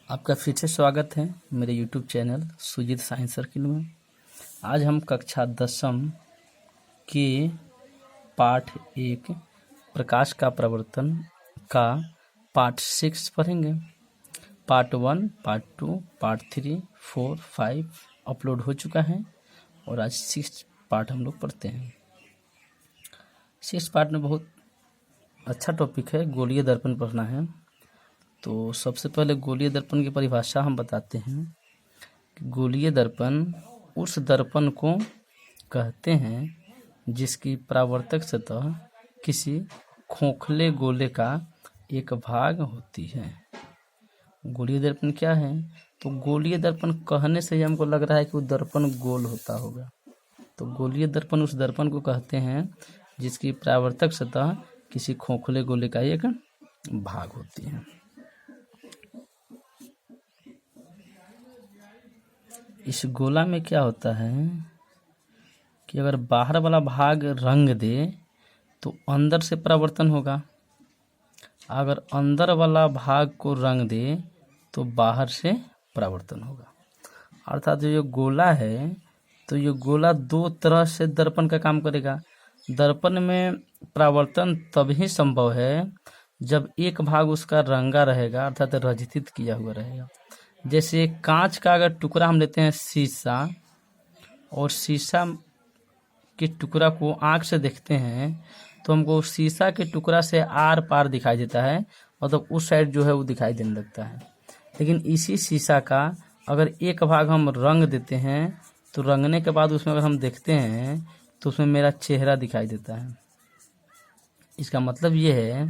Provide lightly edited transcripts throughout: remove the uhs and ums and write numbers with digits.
आपका फिर से स्वागत है मेरे YouTube channel Sujit science circle में। आज हम कक्षा 10वीं के पाठ 1 प्रकाश का प्रवर्तन का पार्ट 6 पढ़ेंगे। पार्ट 1, पार्ट 2, पार्ट 3, 4, 5 अपलोड हो चुका है और आज 6 पार्ट हम लोग पढ़ते हैं। 6 पार्ट में बहुत अच्छा टॉपिक है, गोलीय दर्पण पढ़ना है। तो सबसे पहले गोलीय दर्पण की परिभाषा हम बताते हैं कि गोलीय दर्पण उस दर्पण को कहते हैं जिसकी परावर्तक सतह किसी खोखले गोले का एक भाग होती है। गोलीय दर्पण क्या है? तो गोलीय दर्पण कहने से ही हमको लग रहा है कि वो दर्पण गोल होता होगा। तो गोलीय दर्पण उस दर्पण को कहते हैं जिसकी परावर्तक सतह किसी खोखले गोले का एक भाग होती है। इस गोला में क्या होता है कि अगर बाहर वाला भाग रंग दे तो अंदर से परावर्तन होगा, अगर अंदर वाला भाग को रंग दे तो बाहर से परावर्तन होगा। अर्थात ये गोला है तो ये गोला दो तरह से दर्पण का काम करेगा। दर्पण में परावर्तन तभी संभव है जब एक भाग उसका रंगा रहेगा, अर्थात रजित किया हुआ रहेगा। जैसे कांच का अगर टुकड़ा हम लेते हैं शीशा, और शीशा के टुकड़ा को आँख से देखते हैं तो हमको शीशा के टुकड़ा से आर पार दिखाई देता है, मतलब उस साइड जो है वो दिखाई देने लगता है। लेकिन इसी शीशा का अगर एक भाग हम रंग देते हैं तो रंगने के बाद उसमें अगर हम देखते हैं तो उसमें मेरा चेहरा दिखाई देता है। इसका मतलब ये है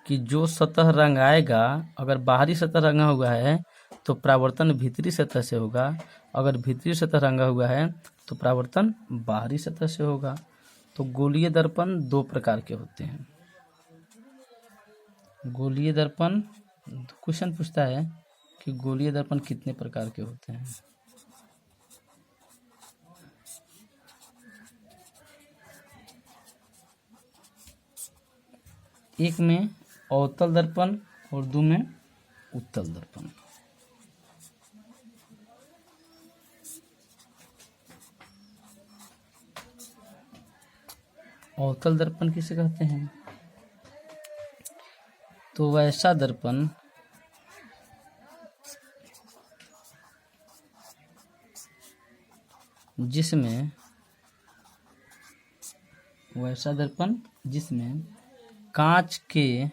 कि जो सतह रंगाएगा, अगर बाहरी सतह रंगा हुआ है तो परावर्तन भीतरी सतह से होगा, अगर भीतरी सतह रंगा हुआ है तो परावर्तन बाहरी सतह से होगा। तो गोलीय दर्पण दो प्रकार के होते हैं। गोलीय दर्पण क्वेश्चन पूछता है कि गोलीय दर्पण कितने प्रकार के होते हैं। एक में अवतल दर्पण और दो में उत्तल दर्पण। अवतल दर्पण किसे कहते हैं? तो वैसा दर्पण जिसमें कांच के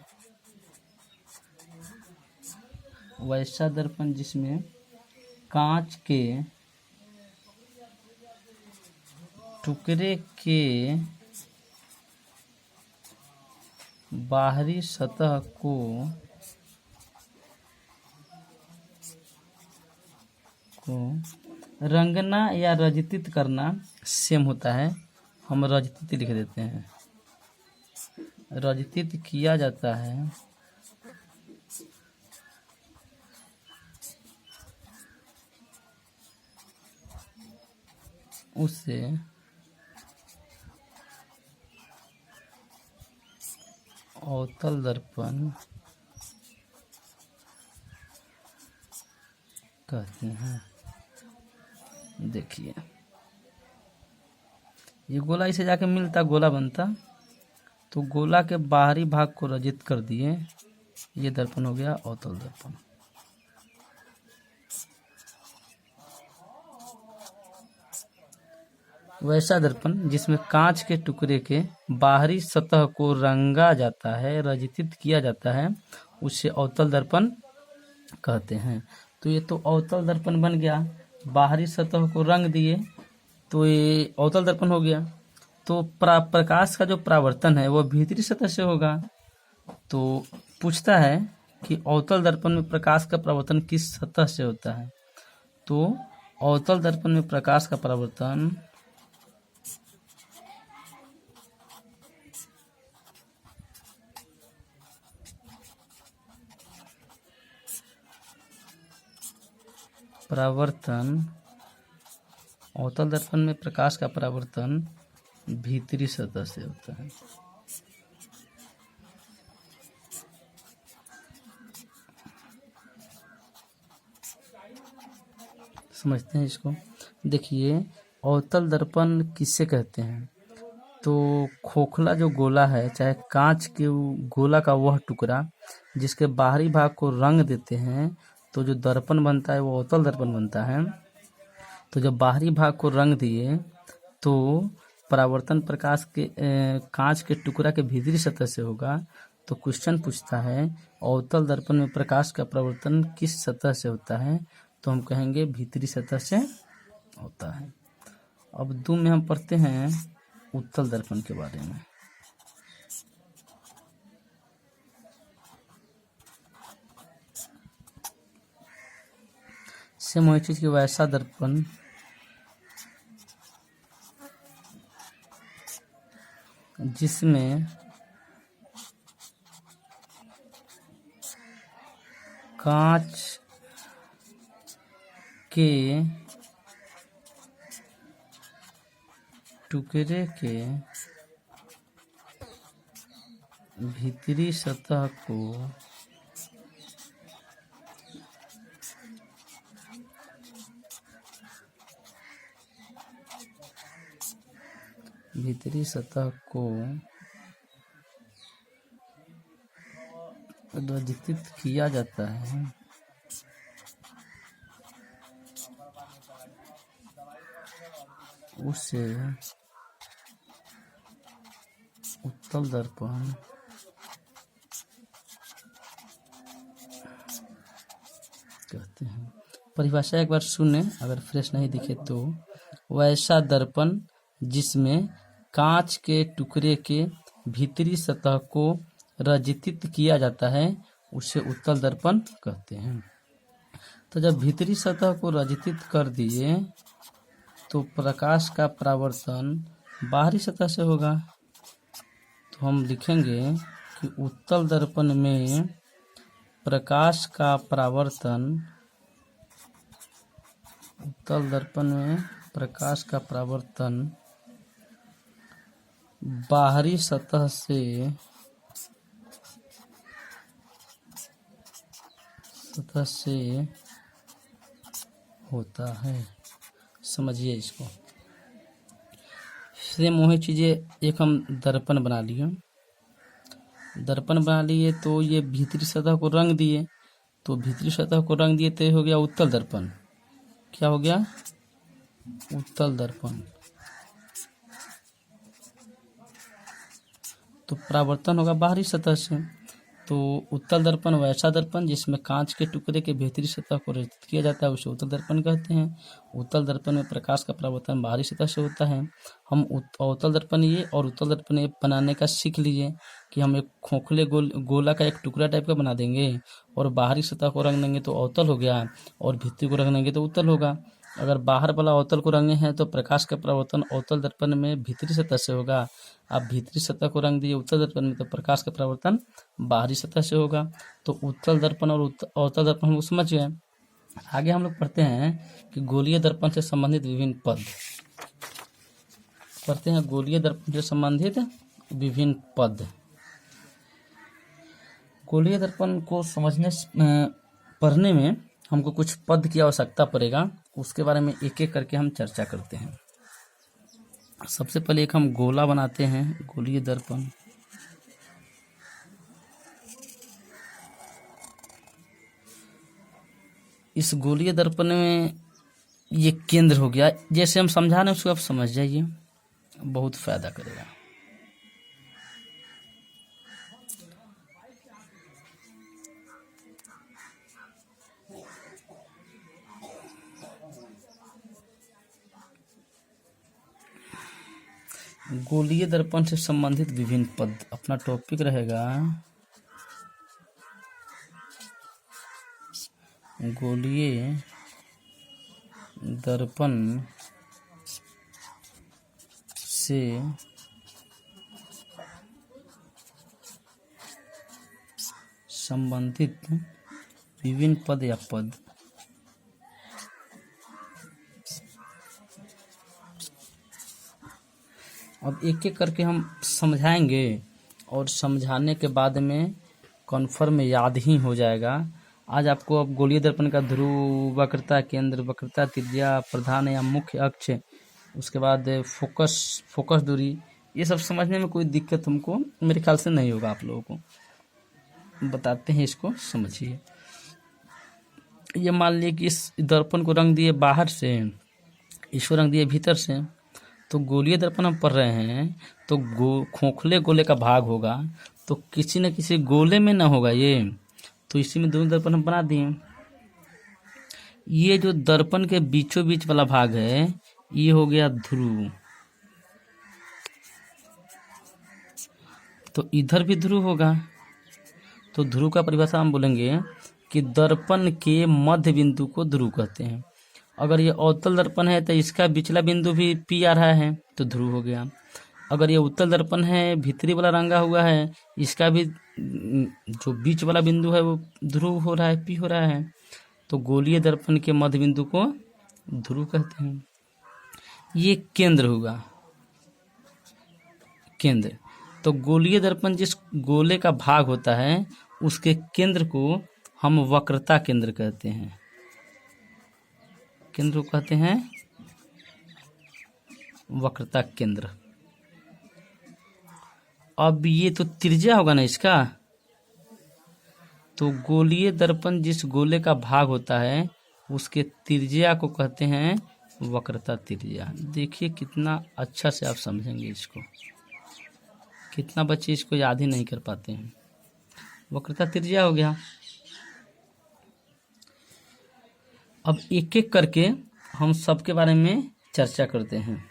टुकड़े के बाहरी सतह को रंगना या रजित करना सेम होता है। हम रजित लिख देते हैं। रजित किया जाता है उसे अवतल दर्पण कहते हैं। देखिए ये गोला इसे जाके मिलता, गोला बनता, तो गोला के बाहरी भाग को रजित कर दिए, ये दर्पण हो गया अवतल दर्पण। वैसा दर्पण जिसमें कांच के टुकड़े के बाहरी सतह को रंगा जाता है, रजित किया जाता है, उसे अवतल दर्पण कहते हैं। तो ये तो अवतल दर्पण बन गया, बाहरी सतह को रंग दिए तो ये अवतल दर्पण हो गया। तो प्रकाश का जो परावर्तन है वो भीतरी सतह से होगा। तो पूछता है कि अवतल दर्पण में प्रकाश का परावर्तन किस सतह से होता है? तो अवतल दर्पण में प्रकाश का परावर्तन अवतल दर्पण में प्रकाश का परावर्तन भीतरी सतह से होता है। समझते हैं इसको। देखिए, अवतल दर्पण किससे कहते हैं? तो खोखला जो गोला है, चाहे कांच के गोला का वह टुकड़ा जिसके बाहरी भाग को रंग देते हैं, तो जो दर्पण बनता है वो अवतल दर्पण बनता है। तो जब बाहरी भाग को रंग दिए तो परावर्तन प्रकाश के कांच के टुकड़ा के भीतरी सतह से होगा। तो क्वेश्चन पूछता है अवतल दर्पण में प्रकाश का परावर्तन किस सतह से होता है? तो हम कहेंगे भीतरी सतह से होता है। अब 2 में हम पढ़ते हैं उत्तल दर्पण के बारे में। सेम वही चीज की वैसा दर्पण जिसमें कांच के टुकड़े के भीतरी सतह को प्रदर्शित किया जाता है, उसे उत्तल दर्पण कहते हैं। परिभाषा एक बार सुने, अगर फ्रेश नहीं दिखे तो। वैसा दर्पण जिसमें कांच के टुकड़े के भीतरी सतह को रजितित किया जाता है उसे उत्तल दर्पण कहते हैं। तो जब भीतरी सतह को रजितित कर दिए तो प्रकाश का परावर्तन बाहरी सतह से होगा। तो हम लिखेंगे कि उत्तल दर्पण में प्रकाश का परावर्तन बाहरी सतह से होता है। समझिए इसको। सेम वही चीज़ें एक हम दर्पण बना लिए तो ये भीतरी सतह को रंग दिए, तो भीतरी सतह को रंग दिए तो ये हो गया उत्तल दर्पण। क्या हो गया? उत्तल दर्पण। तो परावर्तन होगा बाहरी सतह से। तो उत्तल दर्पण वैसा दर्पण जिसमें कांच के टुकड़े के भीतरी सतह को रचित किया जाता है उसे उत्तल दर्पण कहते हैं। उत्तल दर्पण में प्रकाश का परावर्तन बाहरी सतह से होता है। हम अवतल दर्पण ये और उत्तल दर्पण ये बनाने का सीख लीजिए कि हम एक खोखले गोला का एक टुकड़ा टाइप का बना देंगे और बाहरी सतह को रंग देंगे तो अवतल हो गया, और भीतरी को रंग देंगे तो उत्तल होगा। अगर बाहर वाला अवतल को रंगे हैं तो प्रकाश का परावर्तन अवतल दर्पण में भीतरी सतह से होगा। आप भीतरी सतह को रंग दिए उत्तल दर्पण में तो प्रकाश का परावर्तन बाहरी सतह से होगा। तो उत्तल दर्पण और अवतल दर्पण हम लोग समझ गए। आगे हम लोग पढ़ते हैं कि गोलीय दर्पण से संबंधित विभिन्न पद। पढ़ते हैं गोलीय दर्पण से संबंधित विभिन्न पद। गोलीय दर्पण को पढ़ने में हमको कुछ पद की आवश्यकता पड़ेगा, उसके बारे में एक एक करके हम चर्चा करते हैं। सबसे पहले एक हम गोला बनाते हैं, गोलीय दर्पण। इस गोलीय दर्पण में ये केंद्र हो गया, जैसे हम समझा रहे हैं उसको आप समझ जाइए, बहुत फायदा करेगा। गोलीय दर्पण से संबंधित विभिन्न पद, अपना टॉपिक रहेगा गोलीय दर्पण से संबंधित विभिन्न पद या पद। अब एक एक करके हम समझाएंगे और समझाने के बाद में कन्फर्म याद ही हो जाएगा। आज आपको अब गोलीय दर्पण का ध्रुव, वक्रता केंद्र, वक्रता त्रिज्या, प्रधान या मुख्य अक्ष, उसके बाद फोकस दूरी, ये सब समझने में कोई दिक्कत हमको मेरे ख्याल से नहीं होगा। आप लोगों को बताते हैं, इसको समझिए। ये मान लिए कि इस दर्पण को रंग दिए बाहर से, इसको रंग दिए भीतर से, तो गोलीय दर्पण हम पढ़ रहे हैं तो खोखले गोले का भाग होगा, तो किसी न किसी गोले में ना होगा ये, तो इसी में दोनों दर्पण हम बना दिए। ये जो दर्पण के बीचों बीच वाला भाग है ये हो गया ध्रुव, तो इधर भी ध्रुव होगा। तो ध्रुव का परिभाषा हम बोलेंगे कि दर्पण के मध्य बिंदु को ध्रुव कहते हैं। अगर ये अवतल दर्पण है तो इसका बिचला बिंदु भी पी आ रहा है तो ध्रुव हो गया। अगर ये उत्तल दर्पण है, भीतरी वाला रंगा हुआ है, इसका भी जो बीच वाला बिंदु है वो ध्रुव हो रहा है, पी हो रहा है, तो गोलीय दर्पण के मध्य बिंदु को ध्रुव कहते हैं। ये केंद्र हुआ, केंद्र। तो गोलीय दर्पण जिस गोले का भाग होता है उसके केंद्र को हम वक्रता केंद्र कहते हैं। केंद्र को कहते हैं वक्रता केंद्र। अब ये तो त्रिज्या होगा ना इसका, तो गोलीय दर्पण जिस गोले का भाग होता है उसके त्रिज्या को कहते हैं वक्रता त्रिज्या। देखिए कितना अच्छा से आप समझेंगे इसको, कितना बच्चे इसको याद ही नहीं कर पाते हैं। वक्रता त्रिज्या हो गया। अब एक एक करके हम सबके बारे में चर्चा करते हैं।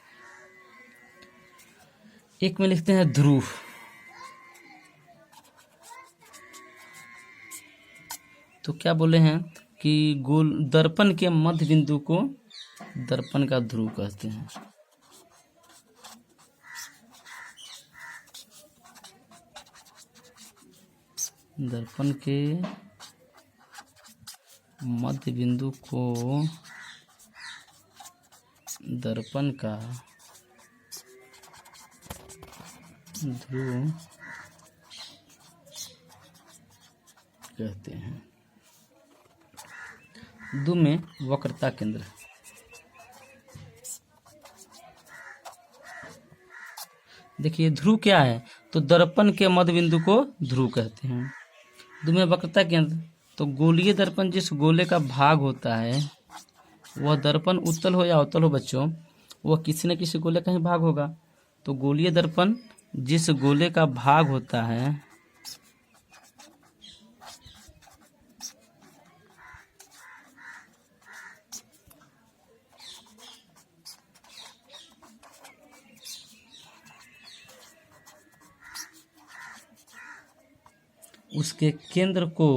एक में लिखते हैं ध्रुव। तो क्या बोले हैं कि गोल दर्पण के मध्य बिंदु को दर्पण का ध्रुव कहते हैं। दर्पण के मध्य बिंदु को दर्पण का ध्रुव कहते हैं। दो में वक्रता केंद्र। देखिए ध्रुव क्या है, तो दर्पण के मध्य बिंदु को ध्रुव कहते हैं। दो में वक्रता केंद्र, तो गोलीय दर्पण जिस गोले का भाग होता है वह दर्पण उत्तल हो या अवतल हो बच्चों, वह किसी न किसी गोले का ही भाग होगा। तो गोलीय दर्पण जिस गोले का भाग होता है उसके केंद्र को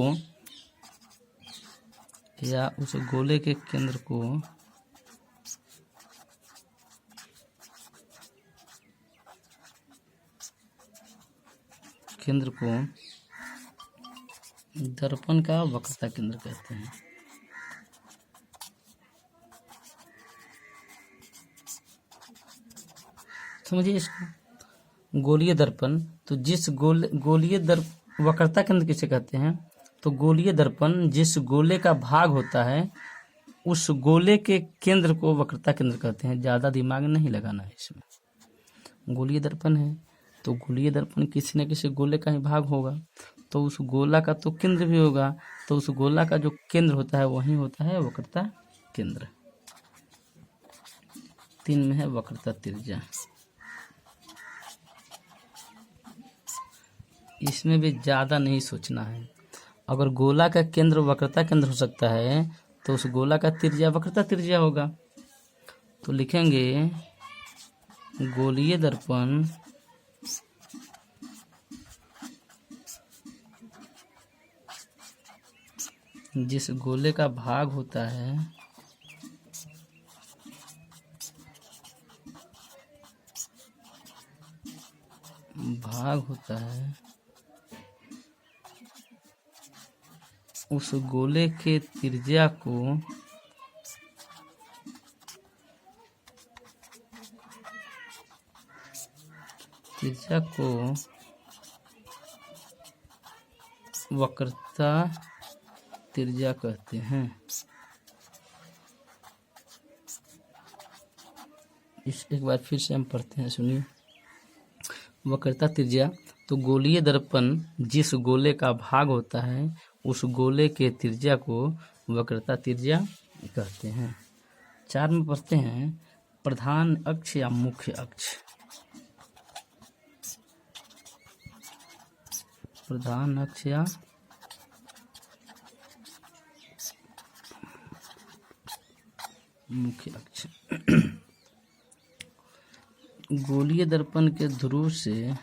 या उस गोले के केंद्र को दर्पण का वक्रता केंद्र कहते हैं। समझिए इसको। गोलीय दर्पण, तो जिस वक्रता केंद्र किसे कहते हैं, तो गोलीय दर्पण जिस गोले का भाग होता है उस गोले के केंद्र को वक्रता केंद्र कहते हैं। ज़्यादा दिमाग नहीं लगाना है इसमें। गोलीय दर्पण है तो गोलीय दर्पण किसी न किसी गोले का ही भाग होगा, तो उस गोला का तो केंद्र भी होगा, तो उस गोला का जो केंद्र होता है वही होता है वक्रता केंद्र। 3 में है वक्रता त्रिज्या। इसमें भी ज़्यादा नहीं सोचना है। अगर गोला का केंद्र वक्रता केंद्र हो सकता है तो उस गोला का त्रिज्या वक्रता त्रिज्या होगा। तो लिखेंगे गोलीय दर्पण जिस गोले का भाग होता है उस गोले के त्रिज्या को वक्रता त्रिज्या कहते हैं। इस एक बार फिर से हम पढ़ते हैं, सुनिए। वक्रता त्रिज्या, तो गोलीय दर्पण जिस गोले का भाग होता है उस गोले के त्रिज्या को वक्रता त्रिज्या कहते हैं। 4 में पढ़ते हैं, प्रधान अक्ष या मुख्य अक्ष। प्रधान अक्ष या मुख्य अक्ष। गोलीय दर्पण के ध्रुव से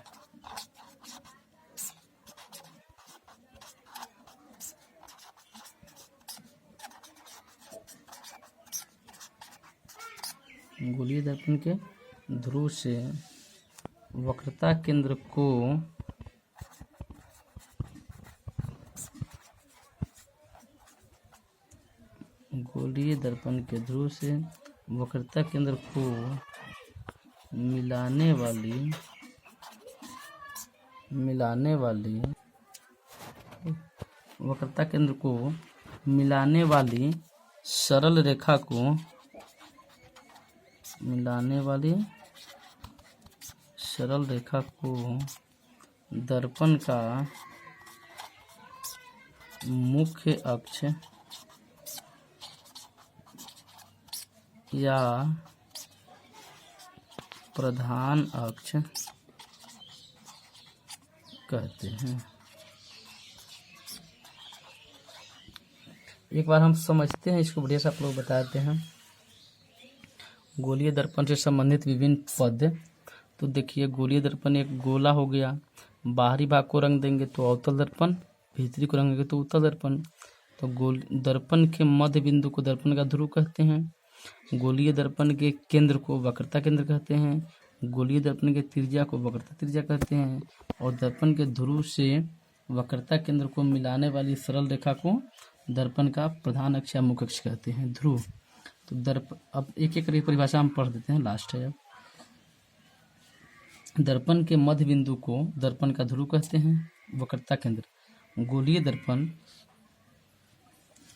गोलीय दर्पण के ध्रुव से वक्रता केंद्र को गोलीय दर्पण के ध्रुव से वक्रता केंद्र को मिलाने वाली वक्रता केंद्र को मिलाने वाली सरल रेखा को दर्पण का मुख्य अक्ष या प्रधान अक्ष कहते हैं। एक बार हम समझते हैं इसको, बढ़िया से आप लोग बताते हैं। गोलीय दर्पण से संबंधित विभिन्न पद। तो देखिए, गोलीय दर्पण एक गोला हो गया, बाहरी भाग को रंग देंगे तो अवतल दर्पण, भीतरी को रंग देंगे तो उत्तल दर्पण। तो दर्पण के मध्य बिंदु को दर्पण का ध्रुव कहते हैं। गोलीय दर्पण के केंद्र को वक्रता केंद्र कहते हैं। गोलीय दर्पण के त्रिज्या को वक्रता त्रिज्या कहते हैं। और दर्पण के ध्रुव से वक्रता केंद्र को मिलाने वाली सरल रेखा को दर्पण का प्रधान अक्ष या मुख्य अक्ष कहते हैं, ध्रुव। तो अब एक एक करके परिभाषा हम पढ़ देते हैं, लास्ट है। दर्पण के मध्य बिंदु को दर्पण का ध्रुव कहते हैं, वक्रता केंद्र। गोलीय दर्पण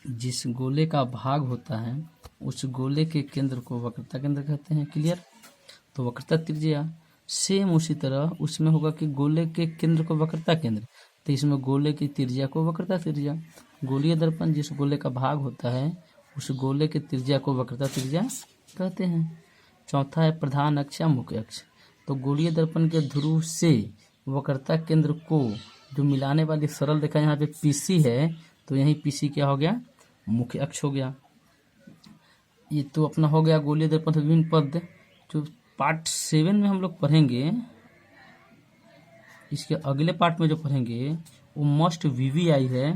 जिस गोले का भाग होता है उस गोले के केंद्र को वक्रता केंद्र कहते हैं। क्लियर? तो वक्रता त्रिज्या सेम उसी तरह उसमें होगा कि गोले के केंद्र को वक्रता केंद्र, तो इसमें गोले की त्रिज्या को वक्रता त्रिज्या। गोलीय दर्पण जिस गोले का भाग होता है उस गोले के त्रिज्या को वक्रता त्रिज्या कहते हैं। चौथा है प्रधान अक्ष या मुख्य अक्ष। तो गोलीय दर्पण के ध्रुव से वक्रता केंद्र को जो मिलाने वाली सरल रेखा यहाँ पे पीसी है, तो यही पीसी क्या हो गया? मुख्य अक्ष हो गया। ये तो अपना हो गया गोलीय दर्पण के विभिन्न पद। जो पार्ट 7 में हम लोग पढ़ेंगे, इसके अगले पार्ट में जो पढ़ेंगे वो मस्ट वीवीआई है,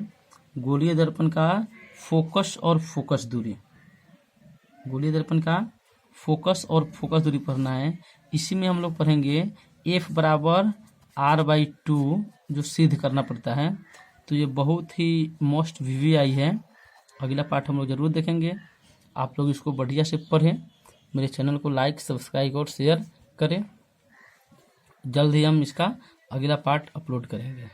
गोलीय दर्पण का फोकस और फोकस दूरी। गोलीय दर्पण का फोकस और फोकस दूरी पढ़ना है। इसी में हम लोग पढ़ेंगे F बराबर R/2 जो सिद्ध करना पड़ता है। तो ये बहुत ही मोस्ट वीवीआई है। अगला पार्ट हम लोग जरूर देखेंगे। आप लोग इसको बढ़िया से पढ़ें, मेरे चैनल को लाइक, सब्सक्राइब और शेयर करें। जल्द ही हम इसका अगला पार्ट अपलोड करेंगे।